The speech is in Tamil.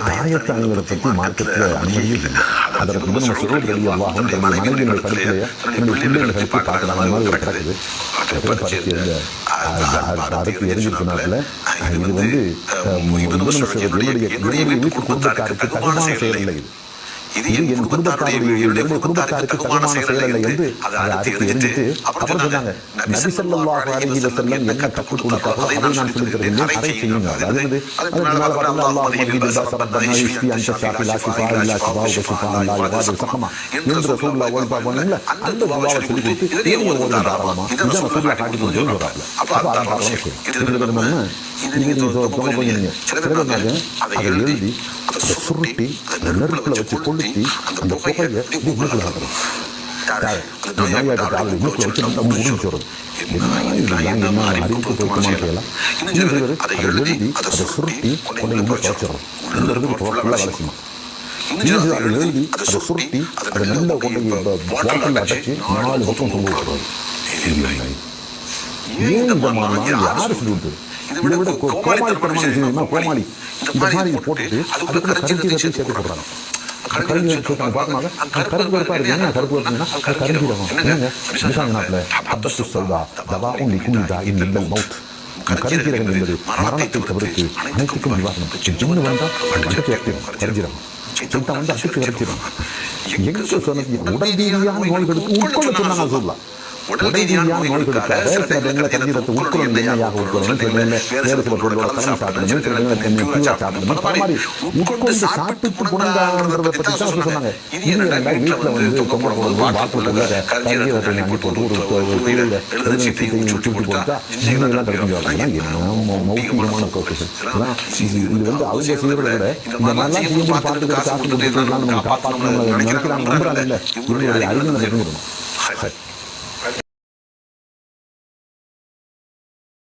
தாயத்தாங்களை பற்றி மார்க்கத்தில் அனுமதியே இல்லை. அதற்கு நம்ம சொல்வது எவ்வாகும் தன்னுடைய மனைவியினுடைய படிப்பிலையே தன்னுடைய பிள்ளைகளுக்கு பார்க்கலாம். அந்த மாதிரி ஒரு கிடக்குது. அறுத்து எரிஞ்சிருக்கனால இது வந்து என்னுடைய வீட்டு குடும்பத்தாருக்கு தகுமான செயல் இல்லை. இது என் குடும்பத்தாருக்கு தகுமான செயல் இல்லை என்று அதை அறுத்து எரிஞ்சிட்டு அப்புறம் சொன்னாங்க, நபி ஸல்லல்லாஹு அலைஹி வஸல்லம் என்ன கற்றுக் கொடுத்தாரோ அதை நான் சொல்லித் தருகிறேன், அதை செய்யுங்க. அது வந்து எழுதி சுருட்டி நெருப்புல வச்சு கொளுத்தி அந்த புகையை மூக்குல ஆடுறோம். மூக்குல வச்சு நம்ம முடிஞ்சு வரும். அறிவுக்கு பொருத்தமான செய்யலாம். அதை எழுதி அதை சுருட்டி கொண்டு உள்ள வச்சிடறோம். இந்த இடத்துக்கு ஃபுல்லாக வேலை செய்யணும். அதை எழுதி அதை சுருட்டி அதை நல்ல கொண்டு பாட்டில் அடைச்சி 4 பக்கம் கொண்டு விட்டுறோம். ஏன் இந்த மாதிரி யாரு சொல்லி விட்டு இதை விட கோமாளித்தனமான விஷயம்னா கோமாளி இந்த மாதிரி போட்டுட்டு அதுக்குள்ள கருஞ்சீரத்தை சேர்த்து போடுறாங்க. கருஞ்சீரத்தை சேர்த்து பார்க்கணும். கருப்பு கருப்பா இருக்கு. என்ன கருப்பு கருப்புன்னா கருஞ்சீரகம் என்னங்க விசாங்க நாட்டில் அப்தஸ்து சொல்தா தவா உன் குனிதா இந்த மவுத். கருஞ்சீரகம் என்பது மரணத்தை தவிர்த்து அனைத்துக்கும் நிவாரணம். ஜின்னு வந்தால் அடிச்சு வைக்கணும் கருஞ்சீரகம். சித்தா வந்து அடிச்சு வரைச்சிடும். எங்க சொன்னது உடல் ரீதியான நோய்களுக்கு உட்கொள்ள சொன்னாங்க சொல்லலாம். உடல் ரீதியான நோய்களுக்காக சில பெண்களை கருஞ்சீரத்தை உட்கொள்ளணும். எண்ணெயாக உட்கொள்ளணும். சில பெண்களை வேறு சில பொருளோட கலந்து சாப்பிடணும். சில பெண்களை தண்ணி சாப்பிடணும். பல மாதிரி உட்கொண்டு சாப்பிட்டு குணங்காங்கிறத பற்றி தான் சொன்னாங்க. இது வீட்டில் வந்து தொங்கல் பாத்திரத்தில் கருஞ்சீரத்தை அங்கே போட்டு ஒரு கோயிலில் சுட்டு போட்டா ஜின்னெல்லாம் கிடைக்கும் சொல்றாங்க. மௌக்கியமான கோஷம் இது வந்து அவங்க செய்யறத விட இந்த மாதிரிலாம் செய்யும் பார்த்துக்கிட்டு காசு கொடுத்துலாம் நம்ம காப்பாற்றணும் நினைக்கிறாங்க. நம்புறாங்க இல்லை இவங்களுடைய அறிவு தெரிஞ்சிடணும்.